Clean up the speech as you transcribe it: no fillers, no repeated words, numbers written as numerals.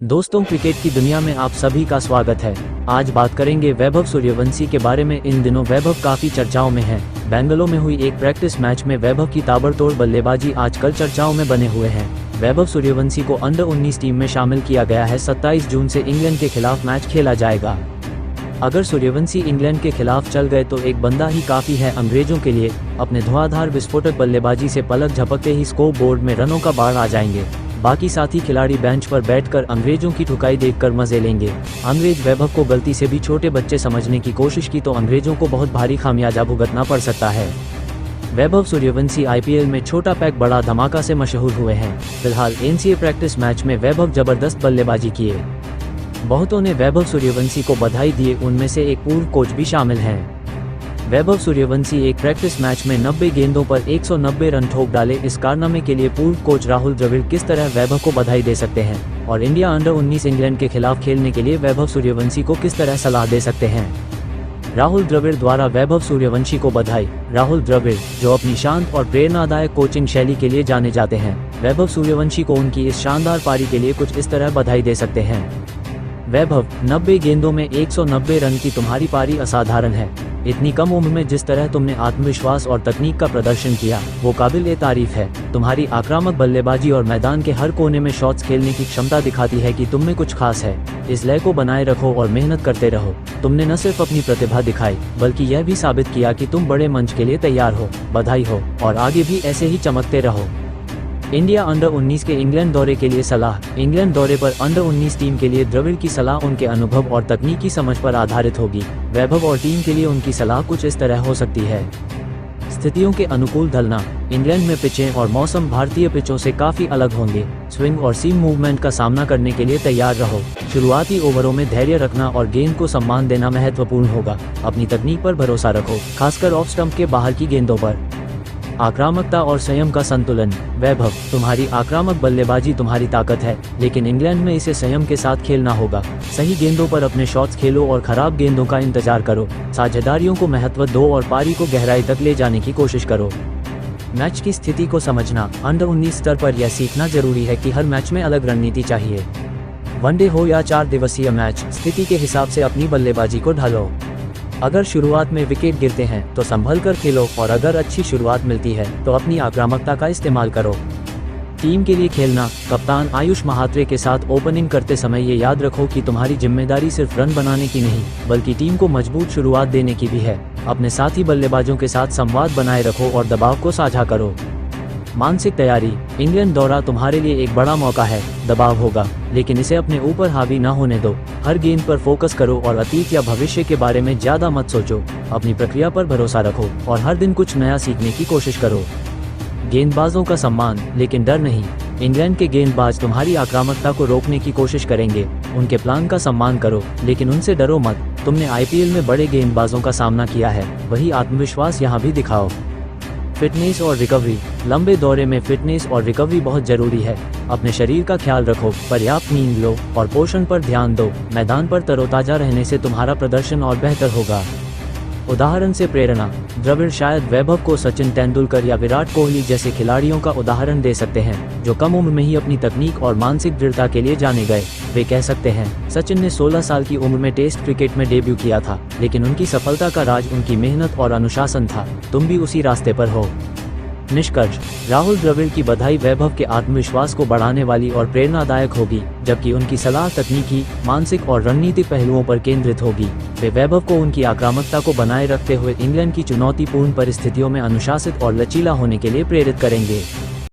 दोस्तों, क्रिकेट की दुनिया में आप सभी का स्वागत है। आज बात करेंगे वैभव सूर्यवंशी के बारे में। इन दिनों वैभव काफी चर्चाओं में है। बेंगलुरु में हुई एक प्रैक्टिस मैच में वैभव की ताबड़तोड़ बल्लेबाजी आजकल चर्चाओं में बने हुए हैं। वैभव सूर्यवंशी को अंडर 19 टीम में शामिल किया गया है। 27 जून से इंग्लैंड के खिलाफ मैच खेला जाएगा। अगर सूर्यवंशी इंग्लैंड के खिलाफ चल गए तो एक बंदा ही काफी है अंग्रेजों के लिए। अपने धुआंधार विस्फोटक बल्लेबाजी से पलक झपकते ही स्कोर बोर्ड में रनों का बाढ़ आ जाएंगे। बाकी साथी खिलाड़ी बेंच पर बैठकर अंग्रेजों की ठुकाई देखकर मजे लेंगे। अंग्रेज वैभव को गलती से भी छोटे बच्चे समझने की कोशिश की तो अंग्रेजों को बहुत भारी खामियाजा भुगतना पड़ सकता है। वैभव सूर्यवंशी आईपीएल में छोटा पैक बड़ा धमाका से मशहूर हुए हैं। फिलहाल एनसीए प्रैक्टिस मैच में वैभव जबरदस्त बल्लेबाजी किए। बहुतों ने वैभव सूर्यवंशी को बधाई दिए, उनमें से एक पूर्व कोच भी शामिल हैं। वैभव सूर्यवंशी एक प्रैक्टिस मैच में 90 गेंदों पर 190 रन ठोक डाले। इस कारनामे के लिए पूर्व कोच राहुल द्रविड़ किस तरह वैभव को बधाई दे सकते हैं और इंडिया अंडर 19 इंग्लैंड के खिलाफ खेलने के लिए वैभव सूर्यवंशी को किस तरह सलाह दे सकते हैं। राहुल द्रविड़ द्वारा वैभव सूर्यवंशी को बधाई। राहुल द्रविड़, जो अपनी शांत और प्रेरणादायक कोचिंग शैली के लिए जाने जाते हैं, वैभव सूर्यवंशी को उनकी इस शानदार पारी के लिए कुछ इस तरह बधाई दे सकते हैं। वैभव, 90 गेंदों में 190 रन की तुम्हारी पारी असाधारण है। इतनी कम उम्र में जिस तरह तुमने आत्मविश्वास और तकनीक का प्रदर्शन किया वो काबिल-ए-तारीफ है। तुम्हारी आक्रामक बल्लेबाजी और मैदान के हर कोने में शॉट्स खेलने की क्षमता दिखाती है कि तुम में कुछ खास है। इस लय को बनाए रखो और मेहनत करते रहो। तुमने न सिर्फ अपनी प्रतिभा दिखाई बल्कि यह भी साबित किया कि तुम बड़े मंच के लिए तैयार हो। बधाई हो और आगे भी ऐसे ही चमकते रहो। इंडिया अंडर 19 के इंग्लैंड दौरे के लिए सलाह। इंग्लैंड दौरे पर अंडर 19 टीम के लिए द्रविड़ की सलाह उनके अनुभव और तकनीकी समझ पर आधारित होगी। वैभव और टीम के लिए उनकी सलाह कुछ इस तरह हो सकती है। स्थितियों के अनुकूल ढलना। इंग्लैंड में पिचें और मौसम भारतीय पिचों से काफी अलग होंगे। स्विंग और सीम मूवमेंट का सामना करने के लिए तैयार रहो। शुरुआती ओवरों में धैर्य रखना और गेंद को सम्मान देना महत्वपूर्ण होगा। अपनी तकनीक पर भरोसा रखो, खासकर ऑफ स्टंप के बाहर की गेंदों पर। आक्रामकता और संयम का संतुलन। वैभव, तुम्हारी आक्रामक बल्लेबाजी तुम्हारी ताकत है, लेकिन इंग्लैंड में इसे संयम के साथ खेलना होगा। सही गेंदों पर अपने शॉट्स खेलो और खराब गेंदों का इंतजार करो। साझेदारियों को महत्व दो और पारी को गहराई तक ले जाने की कोशिश करो। मैच की स्थिति को समझना। अंडर 19 स्तर पर यह सीखना जरूरी है कि हर मैच में अलग रणनीति चाहिए। वनडे हो या 4 दिवसीय मैच, स्थिति के हिसाब से अपनी बल्लेबाजी को ढालो। अगर शुरुआत में विकेट गिरते हैं तो संभल कर खेलो और अगर अच्छी शुरुआत मिलती है तो अपनी आक्रामकता का इस्तेमाल करो। टीम के लिए खेलना। कप्तान आयुष महात्रे के साथ ओपनिंग करते समय ये याद रखो कि तुम्हारी जिम्मेदारी सिर्फ रन बनाने की नहीं बल्कि टीम को मजबूत शुरुआत देने की भी है। अपने साथी बल्लेबाजों के साथ संवाद बनाए रखो और दबाव को साझा करो। मानसिक तैयारी। इंग्लैंड दौरा तुम्हारे लिए एक बड़ा मौका है। दबाव होगा, लेकिन इसे अपने ऊपर हावी न होने दो। हर गेंद पर फोकस करो और अतीत या भविष्य के बारे में ज्यादा मत सोचो। अपनी प्रक्रिया पर भरोसा रखो और हर दिन कुछ नया सीखने की कोशिश करो। गेंदबाजों का सम्मान, लेकिन डर नहीं। इंग्लैंड के गेंदबाज तुम्हारी आक्रामकता को रोकने की कोशिश करेंगे। उनके प्लान का सम्मान करो, लेकिन उनसे डरो मत। तुमने आईपीएल में बड़े गेंदबाजों का सामना किया है, वही आत्मविश्वास यहाँ भी दिखाओ। फिटनेस और रिकवरी। लंबे दौरे में फिटनेस और रिकवरी बहुत जरूरी है। अपने शरीर का ख्याल रखो, पर्याप्त नींद लो और पोषण पर ध्यान दो। मैदान पर तरोताजा रहने से तुम्हारा प्रदर्शन और बेहतर होगा। उदाहरण से प्रेरणा। द्रविड़ शायद वैभव को सचिन तेंदुलकर या विराट कोहली जैसे खिलाड़ियों का उदाहरण दे सकते हैं, जो कम उम्र में ही अपनी तकनीक और मानसिक दृढ़ता के लिए जाने गए। वे कह सकते हैं, सचिन ने 16 साल की उम्र में टेस्ट क्रिकेट में डेब्यू किया था, लेकिन उनकी सफलता का राज उनकी मेहनत और अनुशासन था। तुम भी उसी रास्ते पर हो। निष्कर्ष। राहुल द्रविड़ की बधाई वैभव के आत्मविश्वास को बढ़ाने वाली और प्रेरणादायक होगी, जबकि उनकी सलाह तकनीकी, मानसिक और रणनीतिक पहलुओं पर केंद्रित होगी। वे वैभव को उनकी आक्रामकता को बनाए रखते हुए इंग्लैंड की चुनौतीपूर्ण परिस्थितियों में अनुशासित और लचीला होने के लिए प्रेरित करेंगे।